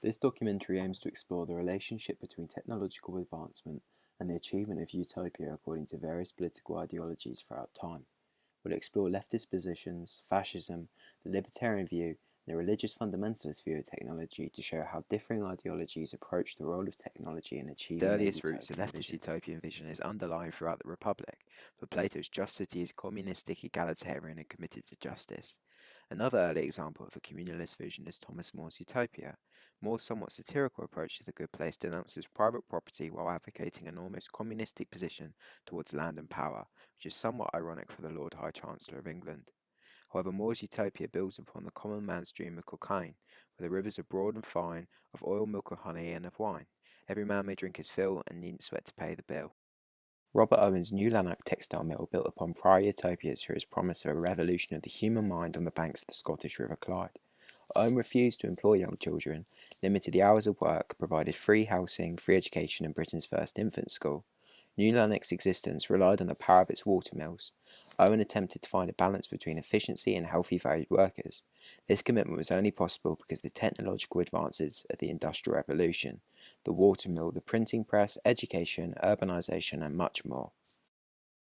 This documentary aims to explore the relationship between technological advancement and the achievement of utopia according to various political ideologies throughout time. We'll explore leftist positions, fascism, the libertarian view, and the religious fundamentalist view of technology to show how differing ideologies approach the role of technology in The achieving their earliest roots of utopian leftist vision. utopian vision is underlying throughout the Republic, but Plato's just city is communistic, egalitarian, and committed to justice. Another early example of a communalist vision is Thomas More's Utopia. More's somewhat satirical approach to the good place denounces private property while advocating an almost communistic position towards land and power, which is somewhat ironic for the Lord High Chancellor of England. However, More's Utopia builds upon the common man's dream of cocaine, where the rivers are broad and fine, of oil, milk, and honey, and of wine. Every man may drink his fill, and needn't sweat to pay the bill. Robert Owen's New Lanark textile mill built upon prior utopias through his promise of a revolution of the human mind on the banks of the Scottish River Clyde. Owen refused to employ young children, limited the hours of work, provided free housing, free education, and Britain's first infant school. New Lanark's existence relied on the power of its watermills. Owen attempted to find a balance between efficiency and healthy valued workers. This commitment was only possible because of the technological advances of the Industrial Revolution, the watermill, the printing press, education, urbanisation, and much more.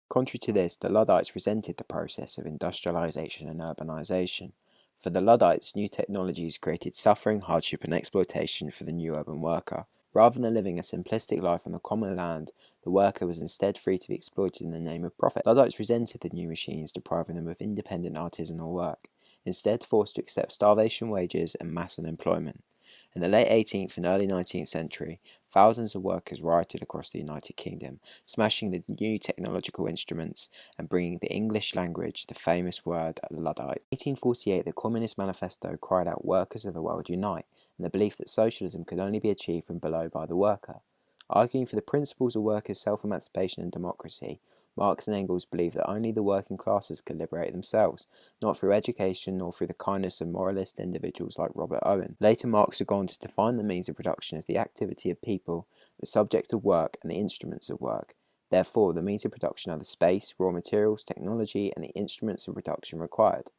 Contrary to this, the Luddites resented the process of industrialization and urbanization. For the Luddites, new technologies created suffering, hardship, and exploitation for the new urban worker. Rather than living a simplistic life on the common land, the worker was instead free to be exploited in the name of profit. Luddites resented the new machines, depriving them of independent artisanal work, instead forced to accept starvation wages and mass unemployment. In the late 18th and early 19th century, thousands of workers rioted across the United Kingdom, smashing the new technological instruments and bringing the English language the famous word Luddite. In 1848, the Communist Manifesto cried out "Workers of the world unite," and the belief that socialism could only be achieved from below by the worker. Arguing for the principles of workers' self-emancipation and democracy, Marx and Engels believed that only the working classes could liberate themselves, not through education nor through the kindness of moralist individuals like Robert Owen. Later, Marx would go on to define the means of production as the activity of people, the subject of work, and the instruments of work. Therefore, the means of production are the space, raw materials, technology, and the instruments of production required.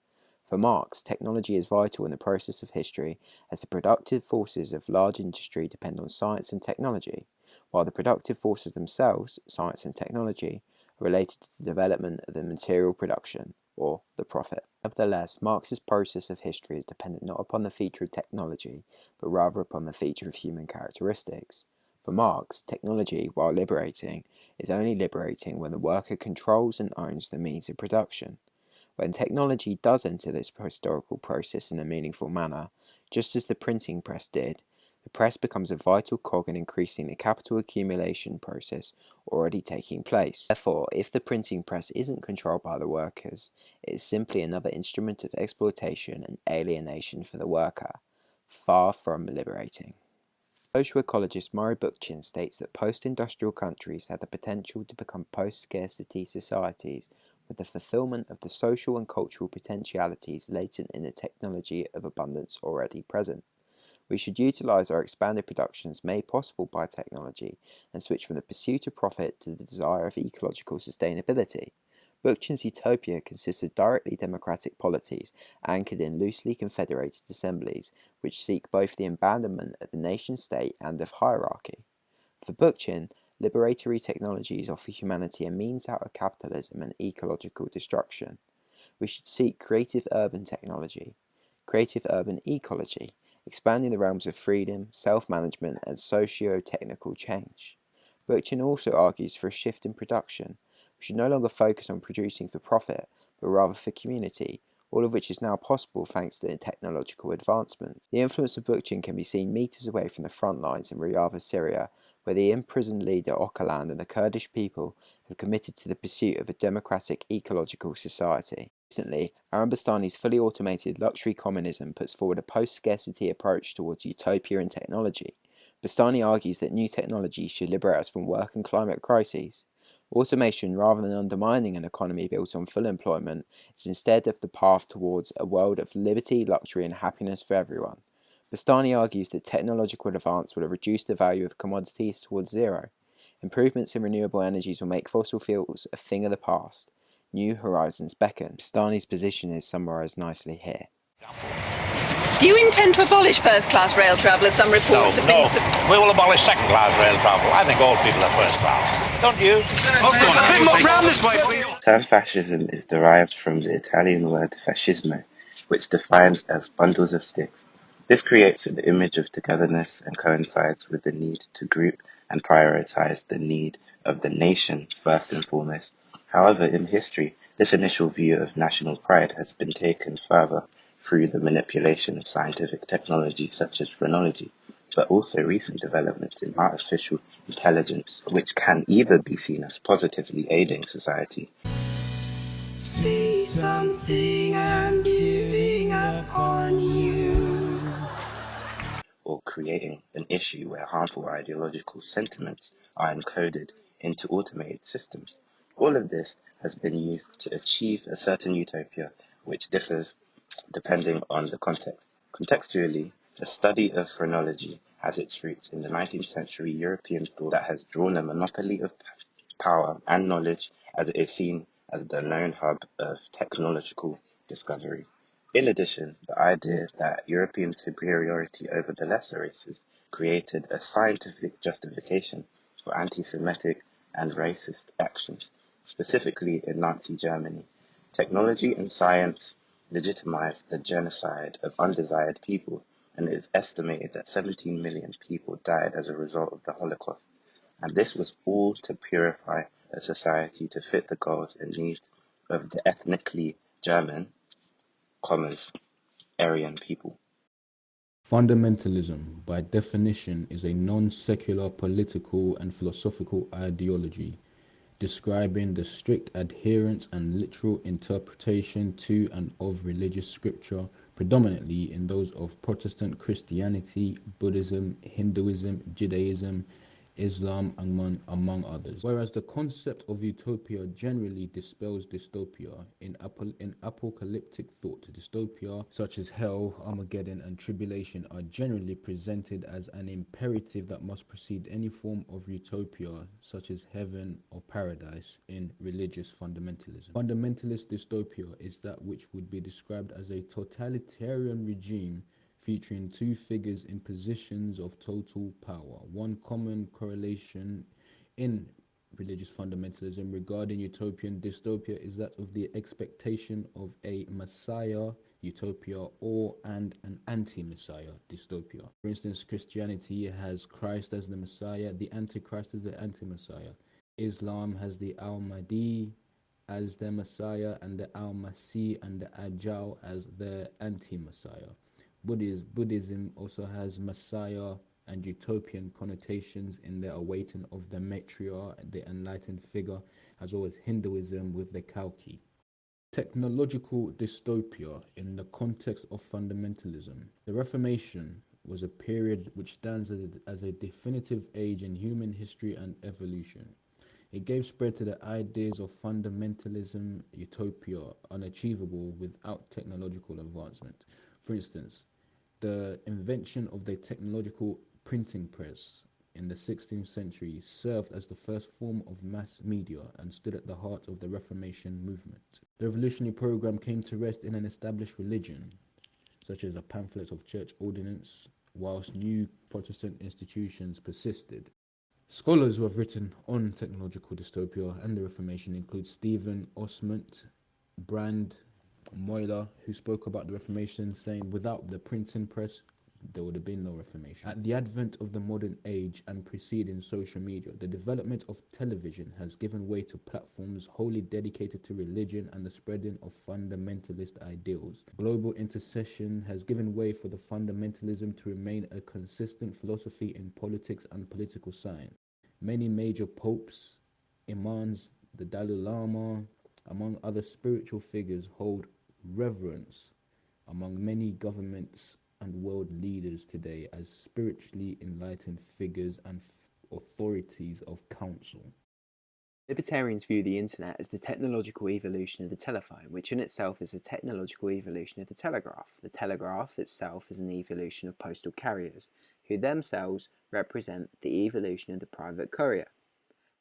For Marx, technology is vital in the process of history as the productive forces of large industry depend on science and technology, while the productive forces themselves, science and technology, are related to the development of the material production, or the profit. Nevertheless, Marx's process of history is dependent not upon the feature of technology, but rather upon the feature of human characteristics. For Marx, technology, while liberating, is only liberating when the worker controls and owns the means of production. When technology does enter this historical process in a meaningful manner, just as the printing press did, the press becomes a vital cog in increasing the capital accumulation process already taking place. Therefore, if the printing press isn't controlled by the workers, it is simply another instrument of exploitation and alienation for the worker, far from liberating. Social ecologist Murray Bookchin states that post-industrial countries have the potential to become post-scarcity societies with the fulfillment of the social and cultural potentialities latent in the technology of abundance already present. We should utilize our expanded productions made possible by technology and switch from the pursuit of profit to the desire of ecological sustainability. Bookchin's utopia consists of directly democratic polities anchored in loosely confederated assemblies, which seek both the abandonment of the nation-state and of hierarchy. For Bookchin, liberatory technologies offer humanity a means out of capitalism and ecological destruction. We should seek creative urban technology, creative urban ecology, expanding the realms of freedom, self-management, and socio-technical change. Bookchin also argues for a shift in production. We should no longer focus on producing for profit, but rather for community, all of which is now possible thanks to technological advancements. The influence of Bookchin can be seen meters away from the front lines in Riyadh, Syria, where the imprisoned leader Öcalan and the Kurdish people have committed to the pursuit of a democratic ecological society. Recently, Aram Bastani's fully automated luxury communism puts forward a post-scarcity approach towards utopia and technology. Bastani argues that new technology should liberate us from work and climate crises. Automation, rather than undermining an economy built on full employment, is instead of the path towards a world of liberty, luxury, and happiness for everyone. Bastani argues that technological advance will have reduced the value of commodities towards zero. Improvements in renewable energies will make fossil fuels a thing of the past. New horizons beckon. Bastani's position is summarized nicely here. Do you intend to abolish first-class rail travel, as some reports have been... No, we will abolish second-class rail travel. I think all people are first class. Don't you? A bit more round this way, please. The term fascism is derived from the Italian word fascismo, which defines as bundles of sticks. This creates an image of togetherness and coincides with the need to group and prioritize the need of the nation first and foremost. However, in history, this initial view of national pride has been taken further through the manipulation of scientific technology such as phrenology, but also recent developments in artificial intelligence, which can either be seen as positively aiding society See something, I'm giving up on you. or creating an issue where harmful ideological sentiments are encoded into automated systems. All of this has been used to achieve a certain utopia, which differs depending on the context. Contextually, the study of phrenology has its roots in the 19th century European thought that has drawn a monopoly of power and knowledge as it is seen as the known hub of technological discovery. In addition, the idea that European superiority over the lesser races created a scientific justification for anti-Semitic and racist actions, specifically in Nazi Germany. Technology and science legitimized the genocide of undesired people, and it is estimated that 17 million people died as a result of the Holocaust. And this was all to purify a society to fit the goals and needs of the ethnically German, Aryan people. Fundamentalism, by definition, is a non-secular political and philosophical ideology describing the strict adherence and literal interpretation to and of religious scripture, predominantly in those of Protestant Christianity, Buddhism, Hinduism, Judaism, Islam, among others. Whereas the concept of utopia generally dispels dystopia. In apocalyptic thought, dystopia such as hell, Armageddon, and tribulation are generally presented as an imperative that must precede any form of utopia, such as heaven or paradise, in religious fundamentalism. Fundamentalist dystopia is that which would be described as a totalitarian regime featuring two figures in positions of total power. One common correlation in religious fundamentalism regarding utopian dystopia is that of the expectation of a messiah utopia or and an anti-messiah dystopia. For instance, Christianity has Christ as the messiah, the antichrist as the anti-messiah. Islam has the al-Mahdi as their messiah and the al-Masih and the Ajal as their anti-messiah. Buddhism also has messiah and utopian connotations in the awaiting of the matriarch, the enlightened figure, as well as Hinduism with the Kalki. Technological dystopia in the context of fundamentalism. The Reformation was a period which stands as a definitive age in human history and evolution. It gave spread to the ideas of fundamentalism, utopia, unachievable without technological advancement. For instance, the invention of the technological printing press in the 16th century served as the first form of mass media and stood at the heart of the Reformation movement. The revolutionary program came to rest in an established religion, such as the pamphlets of church ordinance, whilst new Protestant institutions persisted. Scholars who have written on technological dystopia and the Reformation include Stephen Osmont, Brand, Moyler, who spoke about the Reformation, saying without the printing press, there would have been no Reformation. At the advent of the modern age and preceding social media, the development of television has given way to platforms wholly dedicated to religion and the spreading of fundamentalist ideals. Global intercession has given way for the fundamentalism to remain a consistent philosophy in politics and political science. Many major popes, imams, the Dalai Lama, among other spiritual figures, hold reverence among many governments and world leaders today as spiritually enlightened figures and authorities of counsel. Libertarians view the internet as the technological evolution of the telephone, which in itself is a technological evolution of the telegraph. The telegraph itself is an evolution of postal carriers, who themselves represent the evolution of the private courier.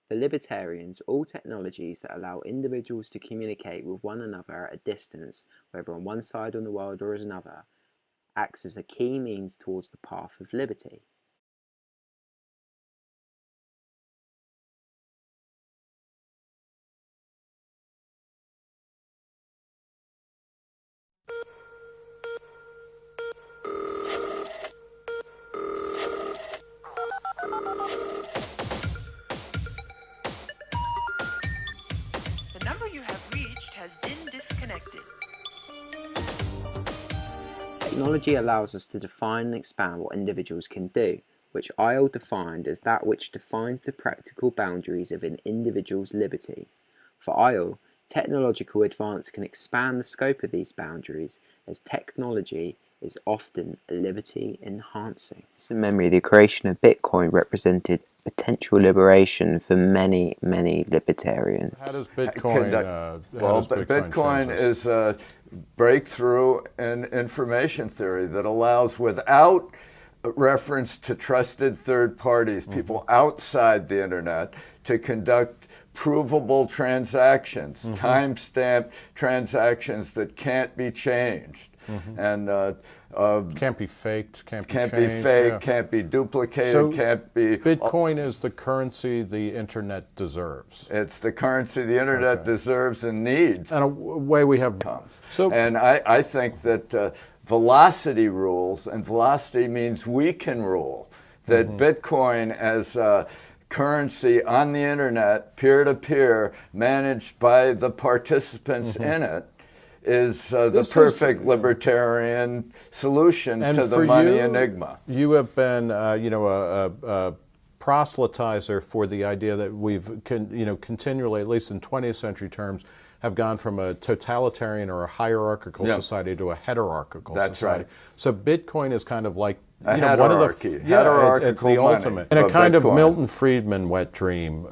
For libertarians, all technologies that allow individuals to communicate with one another at a distance, whether on one side of the world or as another, acts as a key means towards the path of liberty. The number you have reached has been disconnected. Technology allows us to define and expand what individuals can do, which Isle defined as that which defines the practical boundaries of an individual's liberty. For Isle, technological advance can expand the scope of these boundaries, as technology is often liberty enhancing. In memory, the creation of Bitcoin represented potential liberation for many, many libertarians. How does Bitcoin? Bitcoin is a breakthrough in information theory that allows, without reference to trusted third parties, people outside the internet, to conduct provable transactions, time-stamped transactions that can't be changed. And can't be faked, can't be changed, can't be duplicated, so can't be... Bitcoin is the currency the internet deserves. It's the currency the internet deserves and needs. And a way we have... And I think that velocity rules, and velocity means we can rule, that Bitcoin as currency on the internet, peer-to-peer, managed by the participants in it, is the perfect libertarian solution to the money enigma. You have been, a proselytizer for the idea that we've, continually, at least in 20th century terms, have gone from a totalitarian or a hierarchical society to a heterarchical society. That's right. So Bitcoin is kind of like one of the it's the ultimate, and a kind of Milton Friedman wet dream.